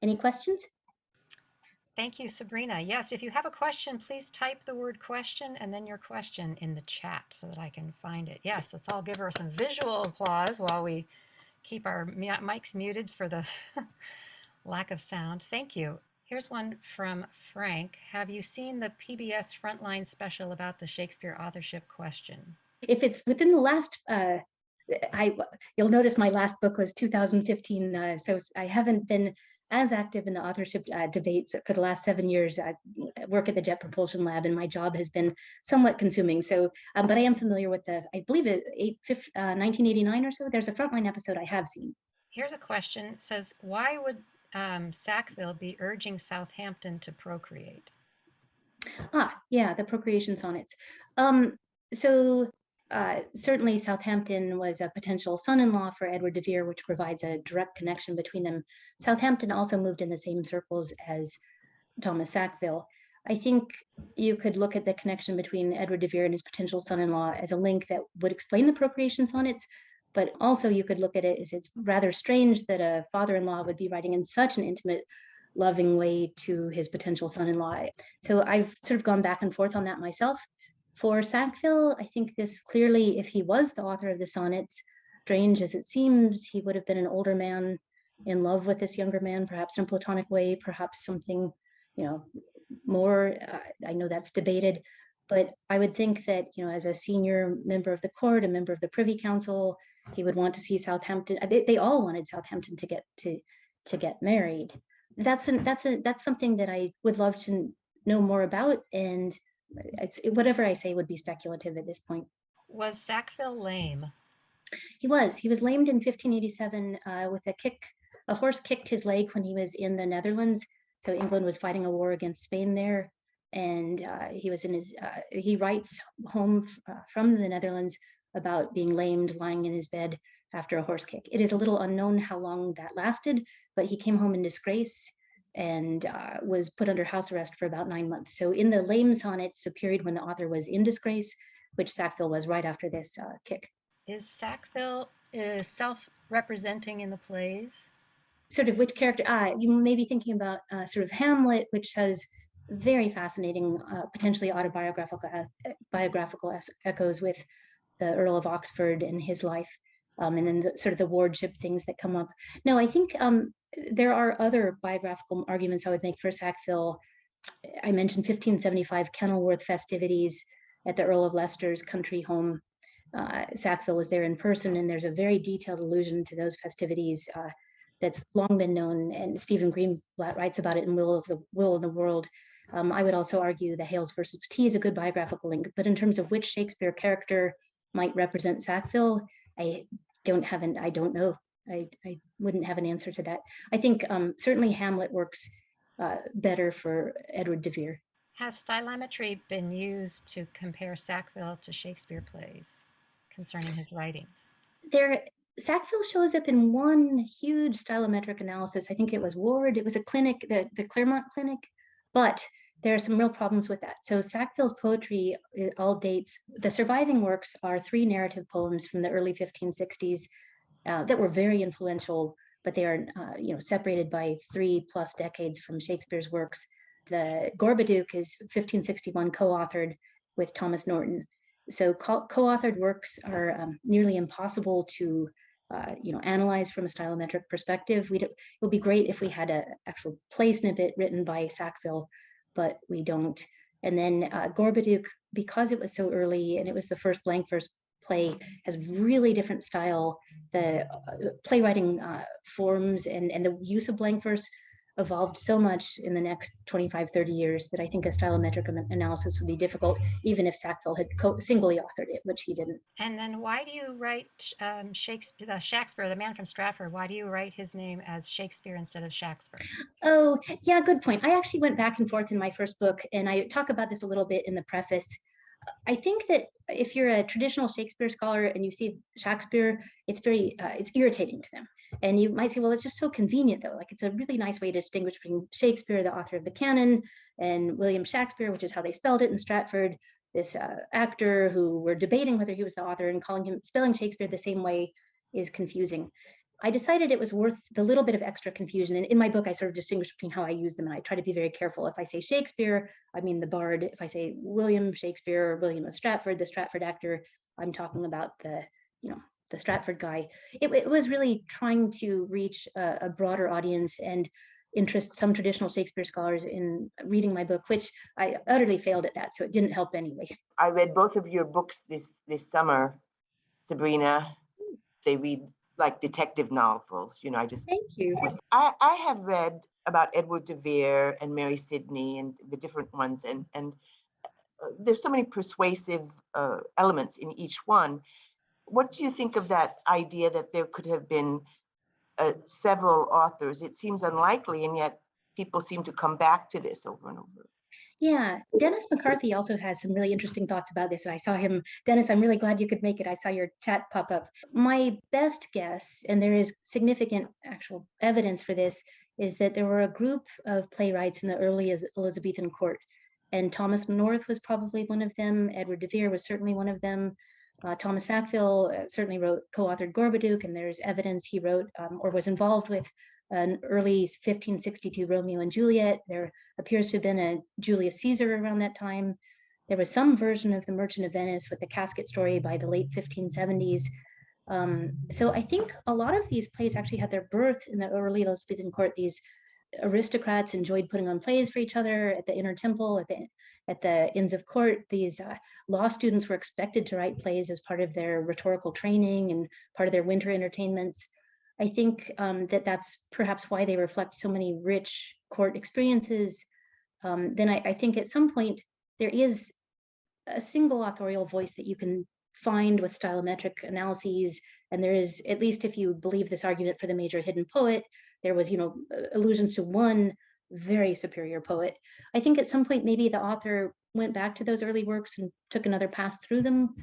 Any questions? Thank you, Sabrina. Yes, if you have a question, please type the word question and then your question in the chat so that I can find it. Yes, let's all give her some visual applause while we keep our mics muted for the lack of sound. Thank you. Here's one from Frank. Have you seen the PBS Frontline special about the Shakespeare authorship question? If it's within the last, you'll notice my last book was 2015, so I haven't been as active in the authorship debates for the last 7 years. I work at the Jet Propulsion Lab, and my job has been somewhat consuming. So, but I am familiar with I believe 1989 or so. There's a Frontline episode I have seen. Here's a question. It says, why would Sackville be urging Southampton to procreate? Yeah, the procreation sonnets. So certainly Southampton was a potential son-in-law for Edward de Vere, which provides a direct connection between them. Southampton also moved in the same circles as Thomas Sackville. I think you could look at the connection between Edward de Vere and his potential son-in-law as a link that would explain the procreation sonnets, but also you could look at it as it's rather strange that a father-in-law would be writing in such an intimate, loving way to his potential son-in-law. So I've sort of gone back and forth on that myself. For Sackville, I think this clearly, if he was the author of the sonnets, strange as it seems, he would have been an older man in love with this younger man, perhaps in a platonic way, perhaps something, more. I know that's debated, but I would think that, as a senior member of the court, a member of the Privy Council, he would want to see Southampton. They all wanted Southampton to get married. That's something that I would love to know more about, and whatever I say would be speculative at this point. Was Sackville lame? He was lamed in 1587 with a kick. A horse kicked his leg when he was in the Netherlands. So England was fighting a war against Spain there, and he was in his. He writes home from the Netherlands about being lamed, lying in his bed after a horse kick. It is a little unknown how long that lasted, but he came home in disgrace and was put under house arrest for about 9 months. So in the lame sonnet, it's a period when the author was in disgrace, which Sackville was right after this kick. Is Sackville self-representing in the plays? Sort of which character? You may be thinking about sort of Hamlet, which has very fascinating, potentially biographical echoes with the Earl of Oxford and his life, and then sort of the wardship things that come up. No, I think there are other biographical arguments I would make for Sackville. I mentioned 1575 Kenilworth festivities at the Earl of Leicester's country home. Sackville was there in person, and there's a very detailed allusion to those festivities that's long been known, and Stephen Greenblatt writes about it in Will of the World. I would also argue the Hales versus Tea is a good biographical link, but in terms of which Shakespeare character might represent Sackville, I don't know. I wouldn't have an answer to that. I think certainly Hamlet works better for Edward de Vere. Has stylometry been used to compare Sackville to Shakespeare plays concerning his writings? Sackville shows up in one huge stylometric analysis. I think it was Ward. It was a clinic, the Claremont Clinic, but there are some real problems with that. So Sackville's poetry all dates. The surviving works are 3 narrative poems from the early 1560s that were very influential, but they are separated by 3+ decades from Shakespeare's works. The Gorboduc is 1561 co-authored with Thomas Norton. So co-authored works are nearly impossible to analyze from a stylometric perspective. It would be great if we had an actual play snippet written by Sackville, but we don't. And then Gorboduc, because it was so early and it was the first blank verse play, has really different style. The playwriting forms and the use of blank verse evolved so much in the next 25, 30 years that I think a stylometric analysis would be difficult, even if Sackville had singly authored it, which he didn't. And then why do you write Shakespeare, the man from Stratford, why do you write his name as Shakespeare instead of Shaxper? Oh, yeah, good point. I actually went back and forth in my first book, and I talk about this a little bit in the preface. I think that if you're a traditional Shakespeare scholar and you see Shakespeare, it's irritating to them. And you might say, well, it's just so convenient, though. Like, it's a really nice way to distinguish between Shakespeare, the author of the canon, and William Shakespeare, which is how they spelled it in Stratford, this actor who we're debating whether he was the author, and spelling Shakespeare the same way is confusing. I decided it was worth the little bit of extra confusion. And in my book, I sort of distinguish between how I use them. And I try to be very careful. If I say Shakespeare, I mean the bard. If I say William Shakespeare or William of Stratford, the Stratford actor, I'm talking about the Stratford guy. It was really trying to reach a broader audience and interest some traditional Shakespeare scholars in reading my book, which I utterly failed at that. So it didn't help anyway. I read both of your books this summer, Sabrina. They read like detective novels. I just Thank you. I have read about Edward de Vere and Mary Sidney and the different ones, and there's so many persuasive elements in each one. What do you think of that idea that there could have been several authors? It seems unlikely, and yet people seem to come back to this over and over. Yeah, Dennis McCarthy also has some really interesting thoughts about this. And I saw him, Dennis, I'm really glad you could make it. I saw your chat pop up. My best guess, and there is significant actual evidence for this, is that there were a group of playwrights in the early Elizabethan court. And Thomas North was probably one of them. Edward de Vere was certainly one of them. Thomas Sackville certainly co-authored Gorboduc, and there's evidence he wrote or was involved with an early 1562 Romeo and Juliet. There appears to have been a Julius Caesar around that time. There was some version of The Merchant of Venice with the casket story by the late 1570s. So I think a lot of these plays actually had their birth in the early Elizabethan court. These aristocrats enjoyed putting on plays for each other at the Inner Temple, at the Inns of Court. These law students were expected to write plays as part of their rhetorical training and part of their winter entertainments. I think that's perhaps why they reflect so many rich court experiences. Then I think at some point there is a single authorial voice that you can find with stylometric analyses. And there is, at least if you believe this argument for the major hidden poet, there was, allusions to one very superior poet. I think at some point, maybe the author went back to those early works and took another pass through them,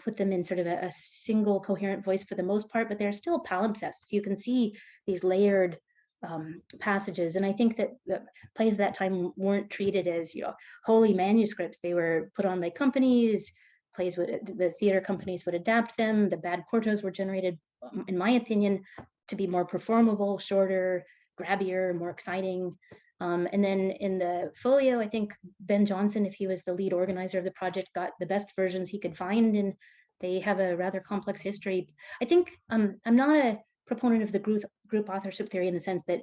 put them in sort of a single coherent voice for the most part, but they're still palimpsests. You can see these layered passages. And I think that the plays at that time weren't treated as, holy manuscripts. They were put on by companies. The theater companies would adapt them. The bad quartos were generated, in my opinion, to be more performable, shorter, grabbier, more exciting. And then in the folio, I think Ben Jonson, if he was the lead organizer of the project, got the best versions he could find, and they have a rather complex history. I think I'm not a proponent of the group authorship theory in the sense that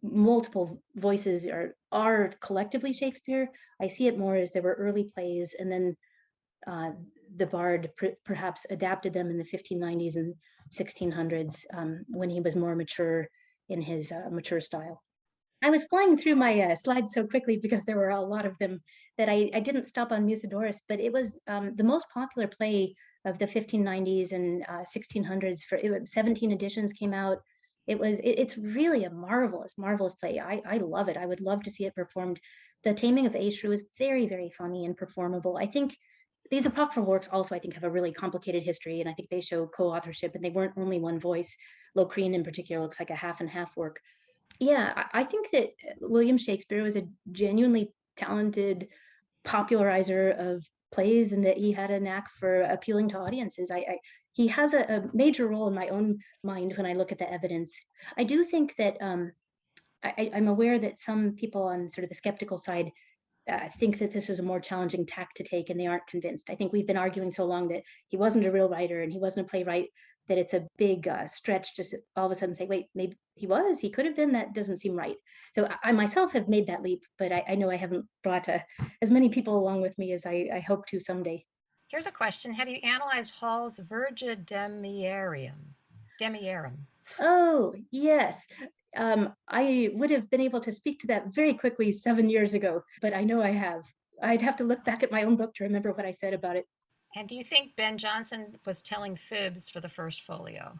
multiple voices are collectively Shakespeare. I see it more as there were early plays, and then the bard perhaps adapted them in the 1590s and 1600s when he was more mature in his mature style. I was flying through my slides so quickly because there were a lot of them that I didn't stop on Musidorus, but it was the most popular play of the 1590s and 1600s. 17 editions came out. It's really a marvelous play. I love it. I would love to see it performed. The Taming of Aeshrew is very, very funny and performable. I think these apocryphal works also, I think, have a really complicated history, and I think they show co-authorship, and they weren't only one voice. Locrine in particular looks like a half and half work. Yeah, I think that William Shakespeare was a genuinely talented popularizer of plays, and that he had a knack for appealing to audiences. He has a major role in my own mind when I look at the evidence. I do think that I'm aware that some people on sort of the skeptical side think that this is a more challenging tack to take, and they aren't convinced. I think we've been arguing so long that he wasn't a real writer and he wasn't a playwright that it's a big stretch to all of a sudden say, wait, maybe he could have been. That doesn't seem right. So I myself have made that leap, but I know I haven't brought as many people along with me as I hope to someday. Here's a question. Have you analyzed Hall's Virga Demiarum? Oh, yes. I would have been able to speak to that very quickly 7 years ago, but I know I have. I'd have to look back at my own book to remember what I said about it. And do you think Ben Jonson was telling fibs for the first folio?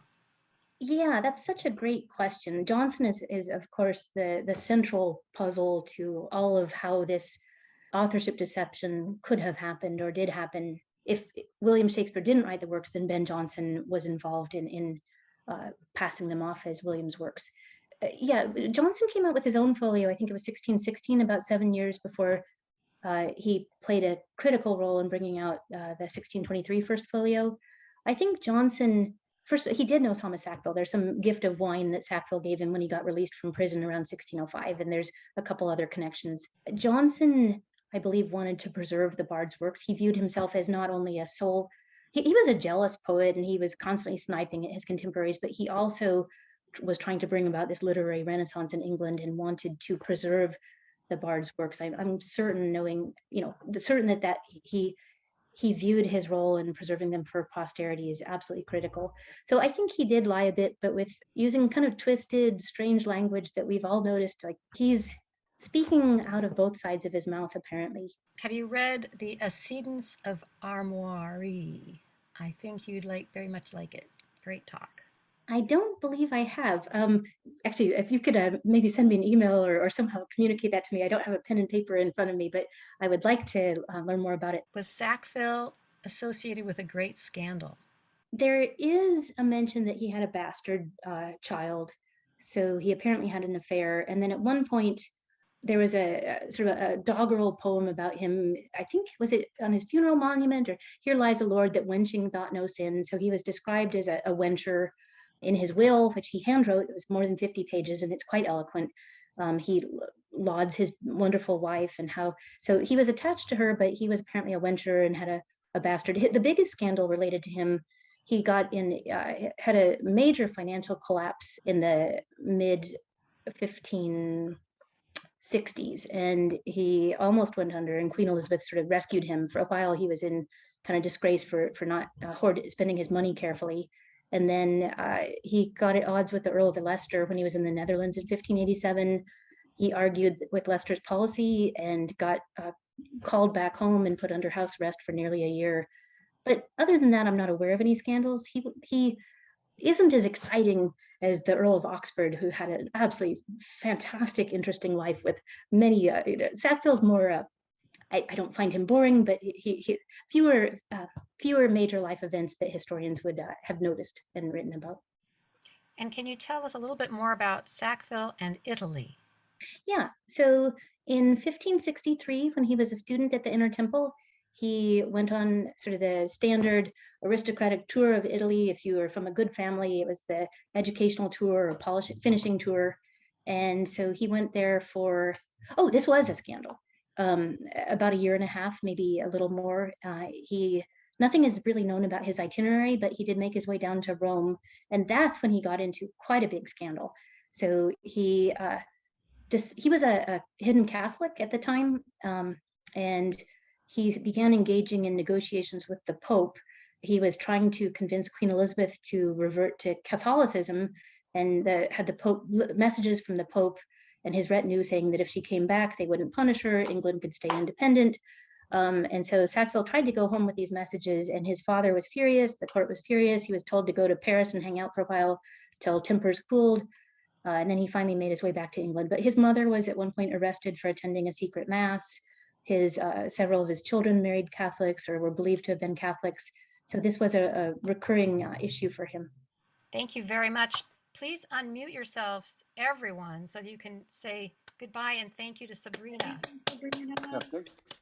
Yeah, that's such a great question. Jonson is of course the central puzzle to all of how this authorship deception could have happened or did happen. If William Shakespeare didn't write the works, then Ben Jonson was involved in passing them off as William's works. Yeah, Jonson came out with his own folio. I think it was 1616, about 7 years before he played a critical role in bringing out the 1623 first folio. I think Jonson first, he did know Thomas Sackville. There's some gift of wine that Sackville gave him when he got released from prison around 1605, and there's a couple other connections. Jonson, I believe, wanted to preserve the bard's works. He viewed himself as not only a soul, he was a jealous poet, and he was constantly sniping at his contemporaries, but he also was trying to bring about this literary renaissance in England and wanted to preserve the bard's works. I'm certain, knowing, certain that he viewed his role in preserving them for posterity is absolutely critical. So I think he did lie a bit, but with using kind of twisted, strange language that we've all noticed, like he's speaking out of both sides of his mouth, apparently. Have you read The Ascendance of Armoirie? I think you'd very much like it. Great talk. I don't believe I have. Actually, if you could maybe send me an email or somehow communicate that to me. I don't have a pen and paper in front of me, but I would like to learn more about it. Was Sackville associated with a great scandal? There is a mention that he had a bastard child. So he apparently had an affair. And then at one point, there was a sort of a doggerel poem about him. I think, was it on his funeral monument, or "Here lies a lord that wenching thought no sin." So he was described as a wencher in his will, which he handwrote. It was more than 50 pages, and it's quite eloquent. He lauds his wonderful wife and how, so he was attached to her, but he was apparently a wencher and had a bastard. The biggest scandal related to him, he had a major financial collapse in the mid 1560s, and he almost went under, and Queen Elizabeth sort of rescued him. For a while he was in kind of disgrace for not spending his money carefully. And then he got at odds with the Earl of Leicester when he was in the Netherlands in 1587. He argued with Leicester's policy and got called back home and put under house arrest for nearly a year. But other than that, I'm not aware of any scandals. He isn't as exciting as the Earl of Oxford, who had an absolutely fantastic, interesting life with many. Sackville's more. I don't find him boring, but he fewer major life events that historians would have noticed and written about. And can you tell us a little bit more about Sackville and Italy? Yeah, so in 1563, when he was a student at the Inner Temple, he went on sort of the standard aristocratic tour of Italy. If you were from a good family, it was the educational tour or finishing tour. And so he went there for, oh, this was a scandal. About a year and a half, maybe a little more. Nothing is really known about his itinerary, but he did make his way down to Rome. And that's when he got into quite a big scandal. So he was a hidden Catholic at the time, and he began engaging in negotiations with the Pope. He was trying to convince Queen Elizabeth to revert to Catholicism, and had the Pope messages from the Pope and his retinue saying that if she came back, they wouldn't punish her. England could stay independent. And so Sackville tried to go home with these messages, and his father was furious. The court was furious. He was told to go to Paris and hang out for a while till tempers cooled. And then he finally made his way back to England. But his mother was at one point arrested for attending a secret mass. Several of his children married Catholics or were believed to have been Catholics. So this was a recurring issue for him. Thank you very much. Please unmute yourselves, everyone, so that you can say goodbye and thank you to Sabrina. Yeah, thanks.